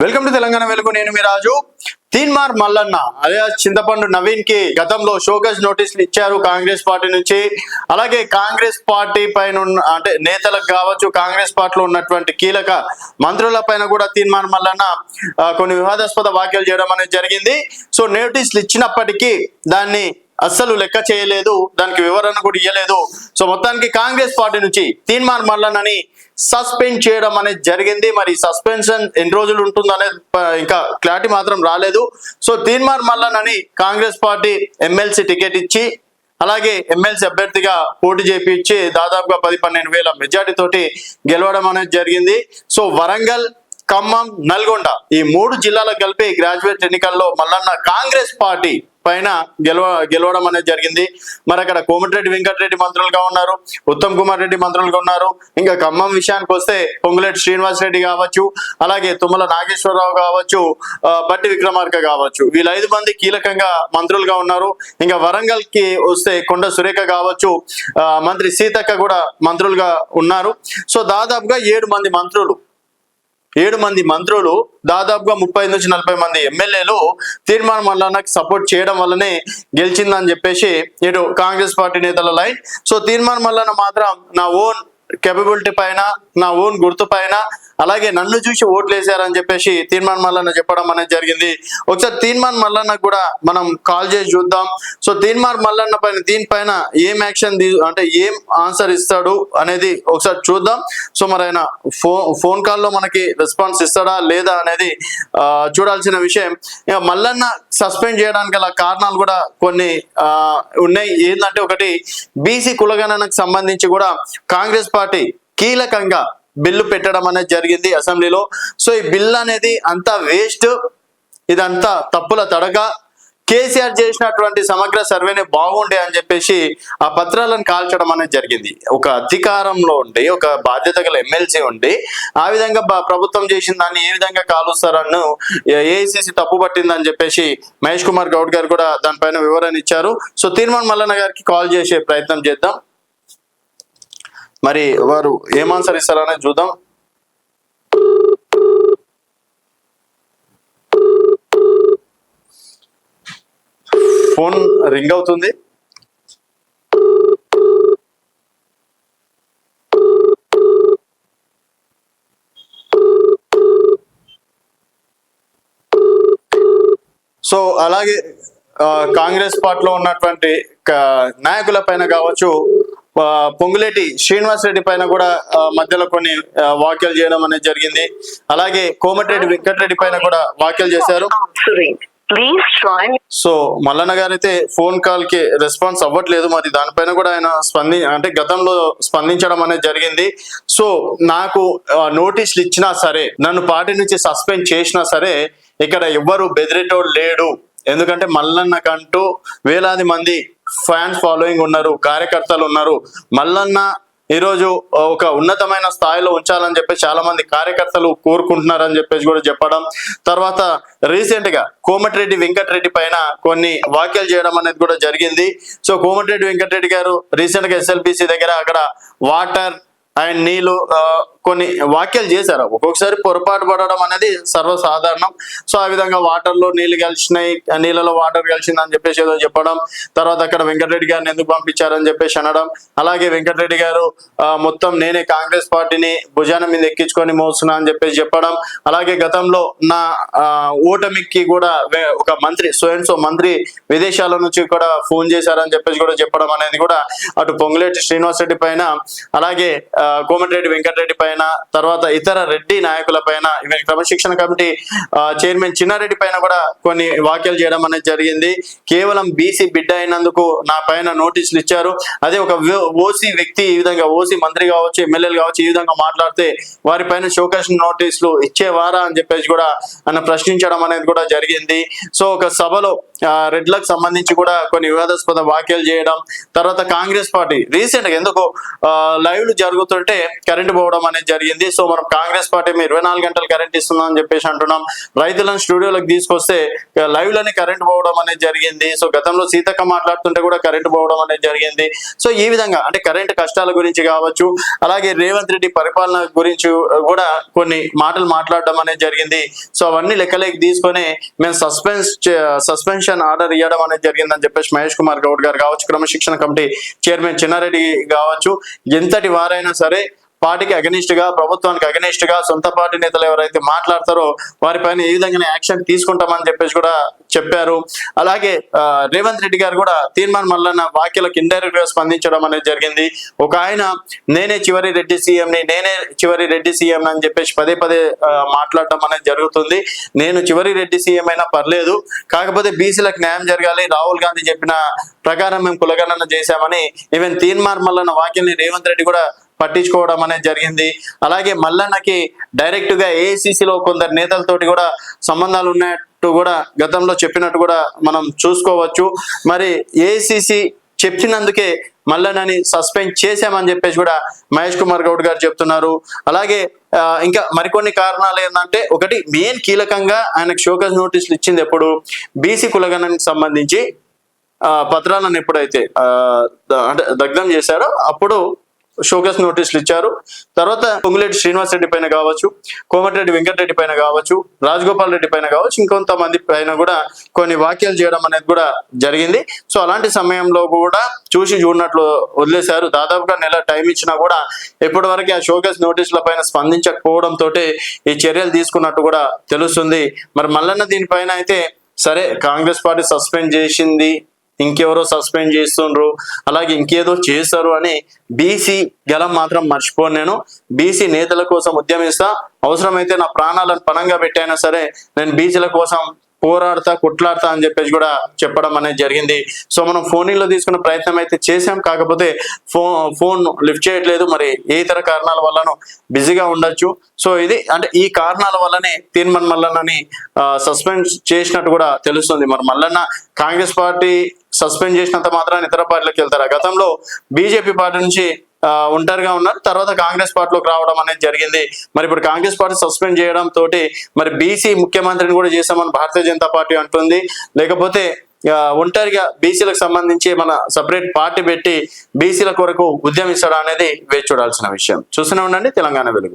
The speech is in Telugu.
వెల్కమ్ టు తెలంగాణ వెలుగు. నేను మీ రాజు. తీన్మార్ మల్లన్న అదే చింతపండు నవీన్ కి గతంలో షోకాజ్ నోటీసులు ఇచ్చారు కాంగ్రెస్ పార్టీ నుంచి. అలాగే కాంగ్రెస్ పార్టీ పైన అంటే నేతలకు కావచ్చు, కాంగ్రెస్ పార్టీలో ఉన్నటువంటి కీలక మంత్రుల పైన కూడా తీన్మార్ మల్లన్న కొన్ని వివాదాస్పద వ్యాఖ్యలు చేయడం అనేది జరిగింది. సో నోటీసులు ఇచ్చినప్పటికీ దాన్ని అస్సలు లెక్క చేయలేదు, దానికి వివరణ కూడా ఇవ్వలేదు. సో మొత్తానికి కాంగ్రెస్ పార్టీ నుంచి తీన్మార్ మల్లన్నని సస్పెండ్ చేయడం అనేది జరిగింది. మరి సస్పెన్షన్ ఎన్ని రోజులు ఉంటుందనేది ఇంకా క్లారిటీ మాత్రం రాలేదు. సో తీన్మార్ మల్లన్నని కాంగ్రెస్ పార్టీ ఎమ్మెల్సీ టికెట్ ఇచ్చి అలాగే ఎమ్మెల్సీ అభ్యర్థిగా పోటీ చేయించి దాదాపుగా 10-12 వేల మెజార్టీ తోటి గెలవడం అనేది జరిగింది. సో వరంగల్, ఖమ్మం, నల్గొండ ఈ 3 జిల్లాలకు కలిపి గ్రాడ్యుయేట్ ఎన్నికల్లో మల్లన్న కాంగ్రెస్ పార్టీ పైన గెలవడం అనేది జరిగింది. మరి అక్కడ కోమటిరెడ్డి వెంకటరెడ్డి మంత్రులుగా ఉన్నారు, ఉత్తమ్ కుమార్ రెడ్డి మంత్రులుగా ఉన్నారు. ఇంకా ఖమ్మం విషయానికి వస్తే పొంగులేటి శ్రీనివాస్ రెడ్డి కావచ్చు, అలాగే తుమ్మల నాగేశ్వరరావు కావచ్చు, బట్టి విక్రమార్క కావచ్చు, వీళ్ళు 5 మంది కీలకంగా మంత్రులుగా ఉన్నారు. ఇంకా వరంగల్ కి వస్తే కొండ సురేఖ కావచ్చు, మంత్రి సీతక్క కూడా మంత్రులుగా ఉన్నారు. సో దాదాపుగా 7 మంది మంత్రులు దాదాపుగా 30 నుంచి 40 మంది ఎమ్మెల్యేలు తీన్మార్ మల్లన్నకి సపోర్ట్ చేయడం వల్లనే గెలిచిందని చెప్పేసి ఇటు కాంగ్రెస్ పార్టీ నేతల లైన్. సో తీన్మార్ మల్లన్న మాత్రం నా ఓన్ కేపబిలిటీ పైన, నా ఓన్ గుర్తు పైన, అలాగే నన్ను చూసి ఓట్లు వేసారని చెప్పేసి తీన్మార్ మల్లన్న చెప్పడం అనేది జరిగింది. ఒకసారి తీన్మార్ మల్లన్న కూడా మనం కాల్ చేసి చూద్దాం. సో తీన్మార్ మల్లన్న పైన దీనిపైన ఏం యాక్షన్ అంటే ఏం ఆన్సర్ ఇస్తాడు అనేది ఒకసారి చూద్దాం. సో మరి ఆయన ఫోన్ కాల్లో మనకి రెస్పాన్స్ ఇస్తాడా లేదా అనేది చూడాల్సిన విషయం. ఇక మల్లన్న సస్పెండ్ చేయడానికి గల కారణాలు కూడా కొన్ని ఉన్నాయి. ఏంటంటే ఒకటి, బీసీ కులగణనకు సంబంధించి కూడా కాంగ్రెస్ పార్టీ కీలకంగా బిల్లు పెట్టడం అనేది జరిగింది అసెంబ్లీలో. సో ఈ బిల్ అనేది అంతా వేస్ట్, ఇదంతా తప్పుల తడక. కేసీఆర్ చేసినటువంటి సమగ్ర సర్వేనే బాగుండే అని చెప్పేసి ఆ పత్రాలను కాల్చడం అనేది జరిగింది. ఒక అధికారంలో ఉండి, ఒక బాధ్యత గల ఎమ్మెల్సీ ఉండి ఆ విధంగా ప్రభుత్వం చేసిన దాన్ని ఏ విధంగా కాలుస్తారని ఏఐసిసి తప్పు పట్టిందని చెప్పేసి మహేష్ కుమార్ గౌడ్ గారు కూడా దానిపైన వివరణ ఇచ్చారు. సో తీన్మార్ మల్లన్న గారికి కాల్ చేసే ప్రయత్నం చేద్దాం. మరి వారు ఏం ఆన్సర్ ఇస్తారనేది చూద్దాం. ఫోన్ రింగ్ అవుతుంది. సో అలాగే కాంగ్రెస్ పార్టీలో ఉన్నటువంటి నాయకుల పైన కావచ్చు, పొంగులేటి శ్రీనివాస్ రెడ్డి పైన కూడా మధ్యలో కొన్ని వ్యాఖ్యలు చేయడం అనేది జరిగింది. అలాగే కోమటిరెడ్డి వెంకటరెడ్డి పైన కూడా వ్యాఖ్యలు చేశారు. సో మల్లన్న గారు అయితే ఫోన్ కాల్ కి రెస్పాన్స్ అవ్వట్లేదు. మరి దానిపైన కూడా ఆయన అంటే గతంలో స్పందించడం అనేది జరిగింది. సో నాకు నోటీసులు ఇచ్చినా సరే, నన్ను పార్టీ నుంచి సస్పెండ్ చేసినా సరే ఇక్కడ ఎవ్వరు బెదిరేటోడు లేడు. ఎందుకంటే మల్లన్నకంటూ వేలాది మంది ఫ్యాన్స్ ఫాలోయింగ్ ఉన్నారు, కార్యకర్తలు ఉన్నారు. మల్లన్న ఈరోజు ఒక ఉన్నతమైన స్థాయిలో ఉంచాలని చెప్పేసి చాలా మంది కార్యకర్తలు కోరుకుంటున్నారని చెప్పేసి కూడా చెప్పడం. తర్వాత రీసెంట్ గా కోమటిరెడ్డి వెంకటరెడ్డి పైన కొన్ని వ్యాఖ్యలు చేయడం అనేది కూడా జరిగింది. సో కోమటిరెడ్డి వెంకటరెడ్డి గారు రీసెంట్ గా ఎస్ఎల్బిసి దగ్గర అక్కడ వాటర్ అండ్ నీళ్లు కొన్ని వ్యాఖ్యలు చేశారు. ఒక్కొక్కసారి పొరపాటు పడడం అనేది సర్వసాధారణం. సో ఆ విధంగా వాటర్లో నీళ్లు కలిసినాయి, నీళ్ళలో వాటర్ కలిసింది అని చెప్పేసి ఏదో చెప్పడం. తర్వాత అక్కడ వెంకటరెడ్డి గారిని ఎందుకు పంపించారని చెప్పేసి అనడం. అలాగే వెంకటరెడ్డి గారు మొత్తం నేనే కాంగ్రెస్ పార్టీని భుజాన మీద ఎక్కించుకొని మోస్తున్నా అని చెప్పేసి చెప్పడం. అలాగే గతంలో నా ఓటమికి కూడా ఒక మంత్రి సో మంత్రి విదేశాల నుంచి కూడా ఫోన్ చేశారని చెప్పేసి కూడా చెప్పడం అనేది కూడా అటు పొంగులేటి శ్రీనివాస్ రెడ్డి పైన, అలాగే కోమటిరెడ్డి వెంకటరెడ్డి పైన, తర్వాత ఇతర రెడ్డి నాయకుల పైన, ఈవెన్ క్రమశిక్షణ కమిటీ చైర్మన్ చిన్నారెడ్డి పైన కూడా కొన్ని వ్యాఖ్యలు చేయడం అనేది జరిగింది. కేవలం బీసీ బిడ్డ అయినందుకు నా పైన నోటీసులు ఇచ్చారు. అదే ఒక ఓసీ వ్యక్తి ఈ విధంగా, ఓసీ మంత్రి కావచ్చు, ఎమ్మెల్యేలు కావచ్చు, ఈ విధంగా మాట్లాడితే వారి పైన షోకాజ్ నోటీసులు ఇచ్చేవారా అని చెప్పేసి కూడా ఆయన ప్రశ్నించడం అనేది కూడా జరిగింది. సో ఒక సభలో రెడ్లకు సంబంధించి కూడా కొన్ని వివాదాస్పద వ్యాఖ్యలు చేయడం, తర్వాత కాంగ్రెస్ పార్టీ రీసెంట్ గా ఎందుకు లైవ్లు జరుగుతుంటే కరెంట్ పోవడం అనేది జరిగింది. సో మనం కాంగ్రెస్ పార్టీ 24 గంటలు కరెంట్ ఇస్తున్నాం అని చెప్పేసి అంటున్నాం. రైతులను స్టూడియోలకు తీసుకొస్తే లైవ్ లోనే కరెంట్ పోవడం అనేది జరిగింది. సో గతంలో సీతక్క మాట్లాడుతుంటే కూడా కరెంట్ పోవడం అనేది జరిగింది. సో ఈ విధంగా అంటే కరెంట్ కష్టాల గురించి కావచ్చు, అలాగే రేవంత్ రెడ్డి పరిపాలన గురించి కూడా కొన్ని మాటలు మాట్లాడడం అనేది జరిగింది. సో అవన్నీ లెక్కలేకి తీసుకొని మేము సస్పెన్షన్ ఆర్డర్ ఇవ్వడం అనేది జరిగిందని చెప్పేసి మహేష్ కుమార్ గౌడ్ గారు కావచ్చు, క్రమశిక్షణ కమిటీ చైర్మన్ చిన్నారెడ్డి కావచ్చు, ఎంతటి వారైనా సరే పార్టీకి అగనిస్ట్ గా, ప్రభుత్వానికి అగనిస్ట్ గా సొంత పార్టీ నేతలు ఎవరైతే మాట్లాడతారో వారిపైన ఏ విధంగానే యాక్షన్ తీసుకుంటామని చెప్పేసి కూడా చెప్పారు. అలాగే రేవంత్ రెడ్డి గారు కూడా తీర్మాన్ మల్లన్న వ్యాఖ్యలకు ఇండైరెక్ట్ గా స్పందించడం అనేది జరిగింది. ఒక ఆయన నేనే చివరి రెడ్డి సీఎం అని చెప్పేసి పదే మాట్లాడడం అనేది జరుగుతుంది. నేను చివరి రెడ్డి సీఎం అయినా పర్లేదు, కాకపోతే బీసీలకు న్యాయం జరగాలి, రాహుల్ గాంధీ చెప్పిన ప్రకారం మేము కులగణన చేశామని ఈవెన్ తీర్మాన్ మల్లన్న వ్యాఖ్యల్ని రేవంత్ రెడ్డి కూడా పట్టించుకోవడం అనేది జరిగింది. అలాగే మల్లన్నకి డైరెక్ట్ గా ఏఐసిసిలో కొందరు నేతలతోటి కూడా సంబంధాలు ఉన్నట్టు కూడా గతంలో చెప్పినట్టు కూడా మనం చూసుకోవచ్చు. మరి ఏఐసిసి చెప్పినందుకే మల్లన్నని సస్పెండ్ చేశామని చెప్పేసి కూడా మహేష్ కుమార్ గౌడ్ గారు చెప్తున్నారు. అలాగే ఇంకా మరికొన్ని కారణాలు ఏంటంటే, ఒకటి మెయిన్ కీలకంగా ఆయనకు షోకాజ్ నోటీసులు ఇచ్చింది ఎప్పుడు, బీసీ కులగణనకి సంబంధించి పత్రాలను ఎప్పుడైతే అంటే దగ్ధం చేశారో అప్పుడు షోకాస్ నోటీసులు ఇచ్చారు. తర్వాత పొంగులేటి శ్రీనివాస్ రెడ్డి పైన కావచ్చు, కోమటిరెడ్డి వెంకటరెడ్డి పైన కావచ్చు, రాజగోపాల్ రెడ్డి పైన కావచ్చు, ఇంకొంతమంది పైన కూడా కొన్ని వ్యాఖ్యలు చేయడం అనేది కూడా జరిగింది. సో అలాంటి సమయంలో కూడా చూడనట్లు వదిలేశారు. దాదాపుగా నెల టైం ఇచ్చినా కూడా ఇప్పటి వరకు ఆ షోకాస్ నోటీసుల పైన స్పందించకపోవడంతో ఈ చర్యలు తీసుకున్నట్టు కూడా తెలుస్తుంది. మరి మల్లన్న దీనిపైన అయితే సరే కాంగ్రెస్ పార్టీ సస్పెండ్ చేసింది, ఇంకెవరో సస్పెండ్ చేస్తుండ్రు, అలాగే ఇంకేదో చేస్తారు అని బీసీ గలం మాత్రం మర్చిపోను. నేను బీసీ నేతల కోసం ఉద్యమిస్తా, అవసరమైతే నా ప్రాణాలను పణంగా పెట్టైనా సరే నేను బీసీల కోసం పోరాడతా, కొట్లాడతా అని చెప్పేసి కూడా చెప్పడం అనేది జరిగింది. సో మనం ఫోన్లో తీసుకునే ప్రయత్నం అయితే చేశాం, కాకపోతే ఫోన్ లిఫ్ట్ చేయట్లేదు. మరి ఏ ఇతర కారణాల వల్లనో బిజీగా ఉండొచ్చు. సో ఇది అంటే ఈ కారణాల వల్లనే తీర్మాన్ మల్లన్నని సస్పెండ్ చేసినట్టు కూడా తెలుస్తుంది. మరి మల్లన్న కాంగ్రెస్ పార్టీ సస్పెండ్ చేసినంత మాత్రాన్ని ఇతర పార్టీలకు వెళ్తారా? గతంలో బీజేపీ పార్టీ నుంచి ఒంటరిగా ఉన్నారు, తర్వాత కాంగ్రెస్ పార్టీలోకి రావడం అనేది జరిగింది. మరి ఇప్పుడు కాంగ్రెస్ పార్టీ సస్పెండ్ చేయడం తోటి మరి బీసీ ముఖ్యమంత్రిని కూడా చేశామని భారతీయ జనతా పార్టీ అంటుంది. లేకపోతే ఒంటరిగా బీసీలకు సంబంధించి మన సపరేట్ పార్టీ పెట్టి బీసీల కొరకు ఉద్యమిస్తాడా అనేది వేచి చూడాల్సిన విషయం. చూస్తూనే ఉండండి తెలంగాణ వెలుగు.